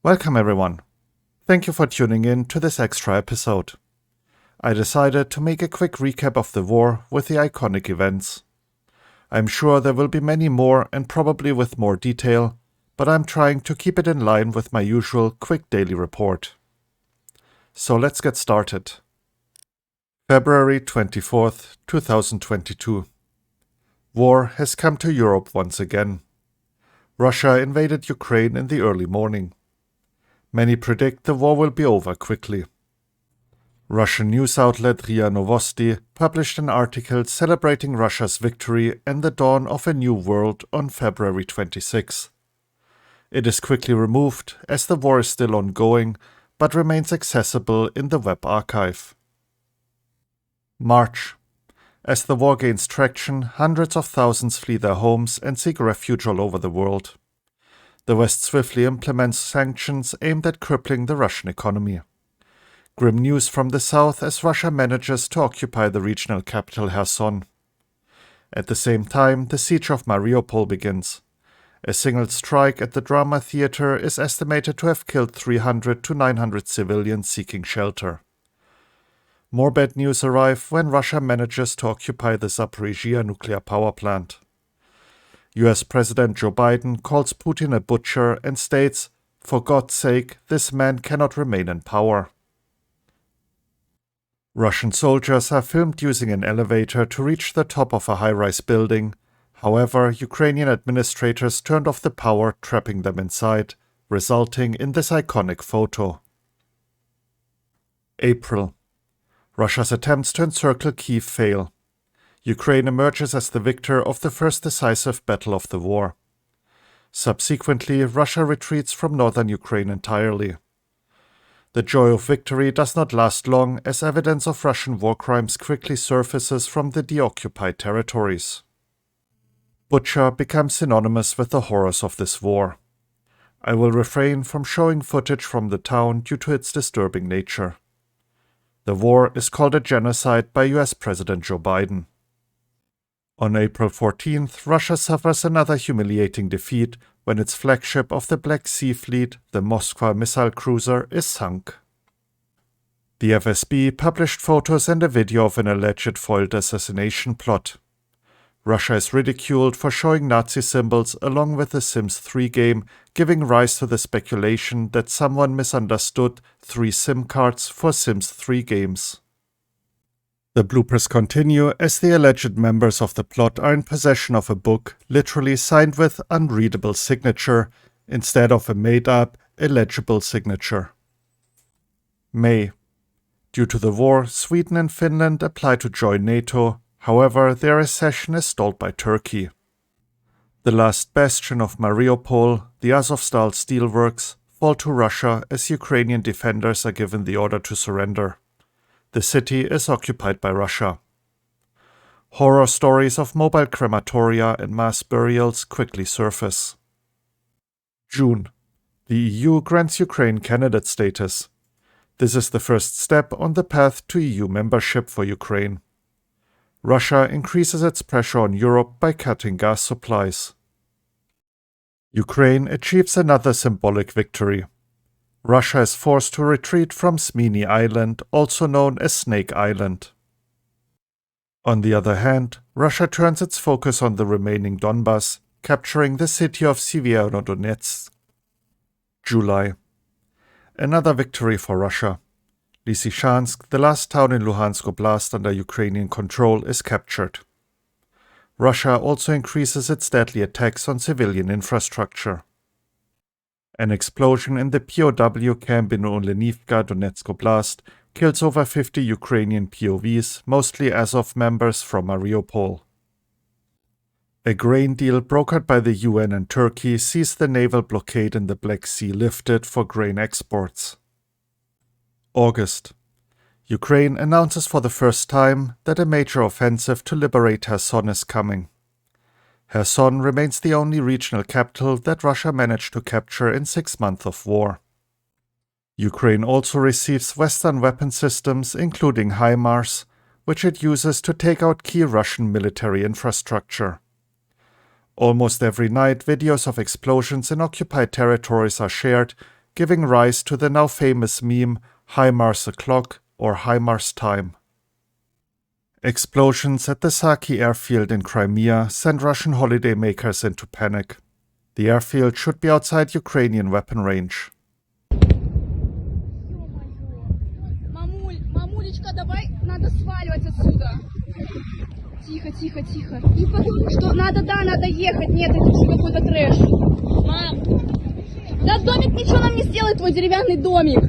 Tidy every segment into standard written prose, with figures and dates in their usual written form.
Welcome everyone. Thank you for tuning in to this extra episode. I decided to make a quick recap of the war with the iconic events. I'm sure there will be many more and probably with more detail, but I'm trying to keep it in line with my usual quick daily report. So let's get started. February 24th, 2022. War has come to Europe once again. Russia invaded Ukraine in the early morning. Many predict the war will be over quickly. Russian news outlet RIA Novosti published an article celebrating Russia's victory and the dawn of a new world on February 26. It is quickly removed as the war is still ongoing, but remains accessible in the web archive. March. As the war gains traction, hundreds of thousands flee their homes and seek refuge all over the world. The West swiftly implements sanctions aimed at crippling the Russian economy. Grim news from the south as Russia manages to occupy the regional capital Kherson. At the same time, the siege of Mariupol begins. A single strike at the drama theater is estimated to have killed 300 to 900 civilians seeking shelter. More bad news arrive when Russia manages to occupy the Zaporizhzhia nuclear power plant. US President Joe Biden calls Putin a butcher and states, "For God's sake, this man cannot remain in power." Russian soldiers are filmed using an elevator to reach the top of a high-rise building. However, Ukrainian administrators turned off the power, trapping them inside, resulting in this iconic photo. April. Russia's attempts to encircle Kyiv fail. Ukraine emerges as the victor of the first decisive battle of the war. Subsequently, Russia retreats from northern Ukraine entirely. The joy of victory does not last long, as evidence of Russian war crimes quickly surfaces from the deoccupied territories. Butcher becomes synonymous with the horrors of this war. I will refrain from showing footage from the town due to its disturbing nature. The war is called a genocide by US President Joe Biden. On April 14th, Russia suffers another humiliating defeat when its flagship of the Black Sea Fleet, the Moskva missile cruiser, is sunk. The FSB published photos and a video of an alleged foiled assassination plot. Russia is ridiculed for showing Nazi symbols along with the Sims 3 game, giving rise to the speculation that someone misunderstood 3 SIM cards for Sims 3 games. The bloopers continue as the alleged members of the plot are in possession of a book literally signed with unreadable signature instead of a made-up, illegible signature. May. Due to the war, Sweden and Finland apply to join NATO, however their accession is stalled by Turkey. The last bastion of Mariupol, the Azovstal steelworks, fall to Russia as Ukrainian defenders are given the order to surrender. The city is occupied by Russia. Horror stories of mobile crematoria and mass burials quickly surface. June. The EU grants Ukraine candidate status. This is the first step on the path to EU membership for Ukraine. Russia increases its pressure on Europe by cutting gas supplies. Ukraine achieves another symbolic victory. Russia is forced to retreat from Sminy Island, also known as Snake Island. On the other hand, Russia turns its focus on the remaining Donbas, capturing the city of Severodonetsk. July. Another victory for Russia. Lysychansk, the last town in Luhansk Oblast under Ukrainian control, is captured. Russia also increases its deadly attacks on civilian infrastructure. An explosion in the POW camp in Olenivka, Donetsk Oblast, kills over 50 Ukrainian POWs, mostly Azov members from Mariupol. A grain deal brokered by the UN and Turkey sees the naval blockade in the Black Sea lifted for grain exports. August. Ukraine announces for the first time that a major offensive to liberate Kherson is coming. Kherson remains the only regional capital that Russia managed to capture in 6 months of war. Ukraine also receives Western weapon systems, including HIMARS, which it uses to take out key Russian military infrastructure. Almost every night, videos of explosions in occupied territories are shared, giving rise to the now famous meme HIMARS o'clock or HIMARS time. Explosions at the Saki airfield in Crimea sent Russian holidaymakers into panic. The airfield should be outside Ukrainian weapon range. Мамулечка, давай, надо сваливать отсюда. Тихо, тихо, тихо. Что, надо ехать. Нет, это все какой-то трэш. Мам, да домик ничего нам не сделает, твой деревянный домик.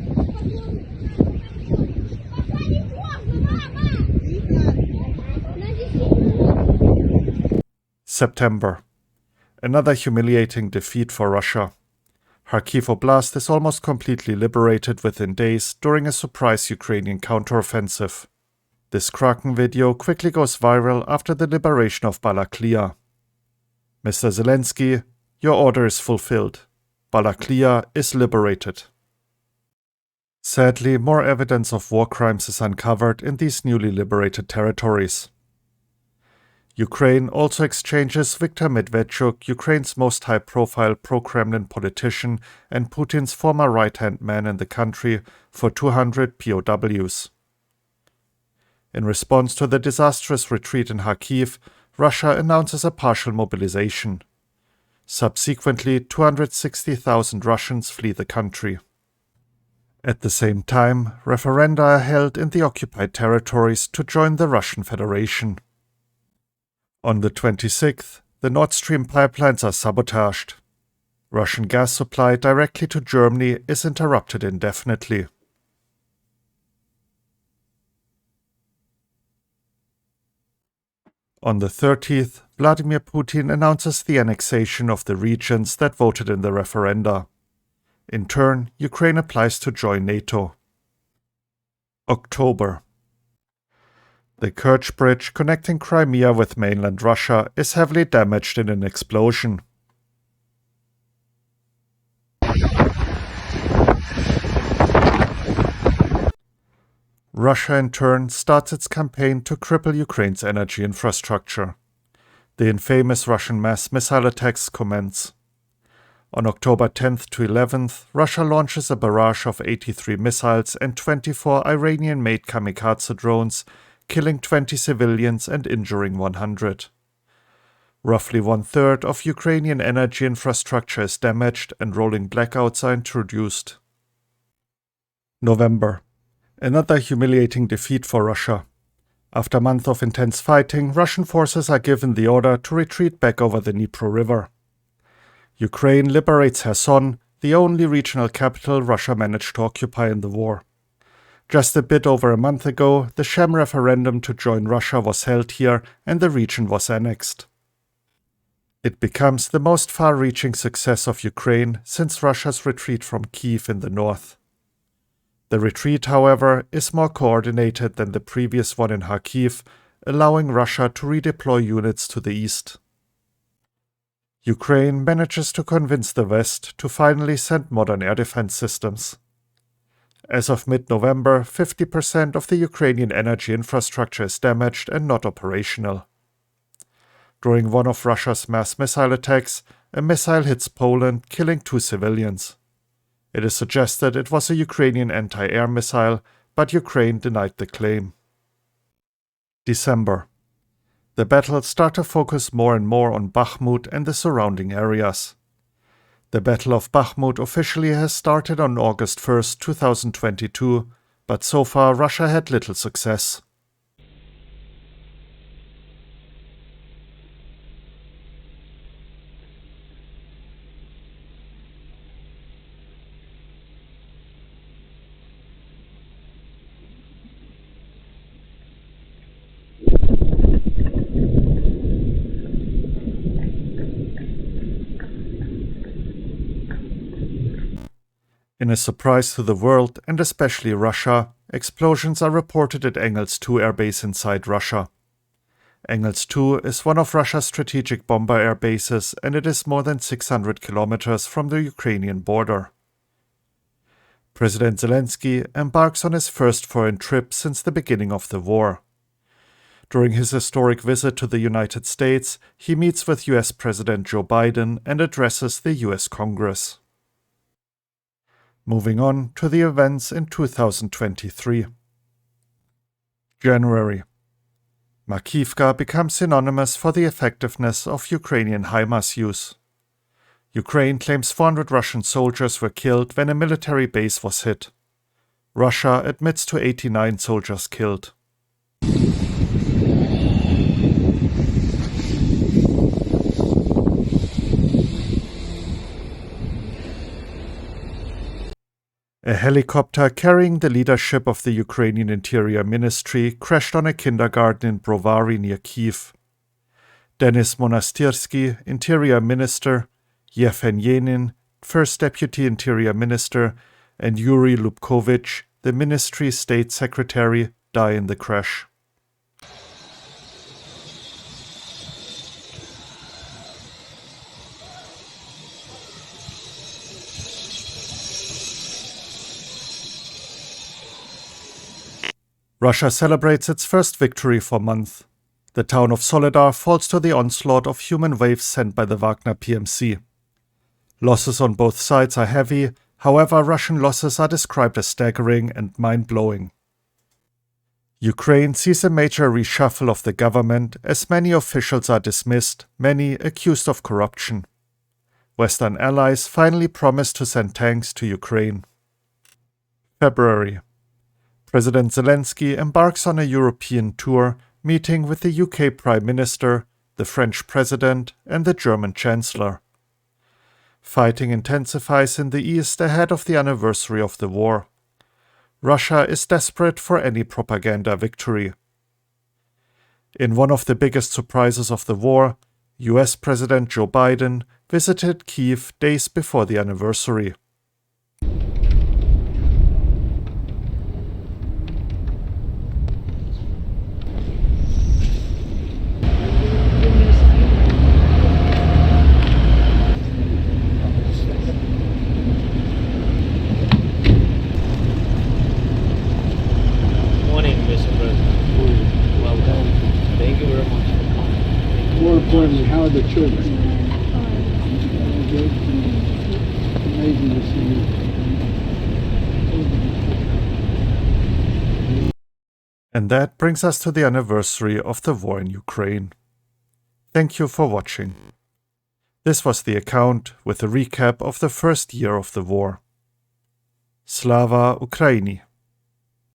September. Another humiliating defeat for Russia. Kharkiv Oblast is almost completely liberated within days during a surprise Ukrainian counteroffensive. This Kraken video quickly goes viral after the liberation of Balaklia. Mr. Zelensky, your order is fulfilled. Balaklia is liberated. Sadly, more evidence of war crimes is uncovered in these newly liberated territories. Ukraine also exchanges Viktor Medvedchuk, Ukraine's most high-profile pro-Kremlin politician and Putin's former right-hand man in the country, for 200 POWs. In response to the disastrous retreat in Kharkiv, Russia announces a partial mobilization. Subsequently, 260,000 Russians flee the country. At the same time, referenda are held in the occupied territories to join the Russian Federation. On the 26th, the Nord Stream pipelines are sabotaged. Russian gas supply directly to Germany is interrupted indefinitely. On the 30th, Vladimir Putin announces the annexation of the regions that voted in the referenda. In turn, Ukraine applies to join NATO. October. The Kerch Bridge connecting Crimea with mainland Russia is heavily damaged in an explosion. Russia in turn starts its campaign to cripple Ukraine's energy infrastructure. The infamous Russian mass missile attacks commence. On October 10th to 11th, Russia launches a barrage of 83 missiles and 24 Iranian-made kamikaze drones, killing 20 civilians and injuring 100. Roughly one-third of Ukrainian energy infrastructure is damaged and rolling blackouts are introduced. November. Another humiliating defeat for Russia. After a month of intense fighting, Russian forces are given the order to retreat back over the Dnipro River. Ukraine liberates Kherson, the only regional capital Russia managed to occupy in the war. Just a bit over a month ago, the sham referendum to join Russia was held here and the region was annexed. It becomes the most far-reaching success of Ukraine since Russia's retreat from Kyiv in the north. The retreat, however, is more coordinated than the previous one in Kharkiv, allowing Russia to redeploy units to the east. Ukraine manages to convince the West to finally send modern air defense systems. As of mid-November, 50% of the Ukrainian energy infrastructure is damaged and not operational. During one of Russia's mass missile attacks, a missile hits Poland, killing 2 civilians. It is suggested it was a Ukrainian anti-air missile, but Ukraine denied the claim. December. The battles start to focus more and more on Bakhmut and the surrounding areas. The Battle of Bakhmut officially has started on August 1, 2022, but so far Russia had little success. In a surprise to the world, and especially Russia, explosions are reported at Engels 2 air base inside Russia. Engels 2 is one of Russia's strategic bomber air bases and it is more than 600 kilometers from the Ukrainian border. President Zelensky embarks on his first foreign trip since the beginning of the war. During his historic visit to the United States, he meets with US President Joe Biden and addresses the US Congress. Moving on to the events in 2023. January. Makivka becomes synonymous for the effectiveness of Ukrainian HIMARS use. Ukraine claims 400 Russian soldiers were killed when a military base was hit. Russia admits to 89 soldiers killed. A helicopter carrying the leadership of the Ukrainian Interior Ministry crashed on a kindergarten in Brovary near Kyiv. Denis Monastyrsky, Interior Minister, Yevhen Yenin, First Deputy Interior Minister, and Yuri Lubkovich, the ministry's State Secretary, die in the crash. Russia celebrates its first victory for months. The town of Soledar falls to the onslaught of human waves sent by the Wagner PMC. Losses on both sides are heavy, however, Russian losses are described as staggering and mind-blowing. Ukraine sees a major reshuffle of the government as many officials are dismissed, many accused of corruption. Western allies finally promised to send tanks to Ukraine. February. President Zelensky embarks on a European tour, meeting with the UK Prime Minister, the French President, and the German Chancellor. Fighting intensifies in the east ahead of the anniversary of the war. Russia is desperate for any propaganda victory. In one of the biggest surprises of the war, US President Joe Biden visited Kyiv days before the anniversary. How are the children? Good. Amazing to see you. And that brings us to the anniversary of the war in Ukraine. Thank you for watching. This was the account with a recap of the first year of the war. Slava Ukraini!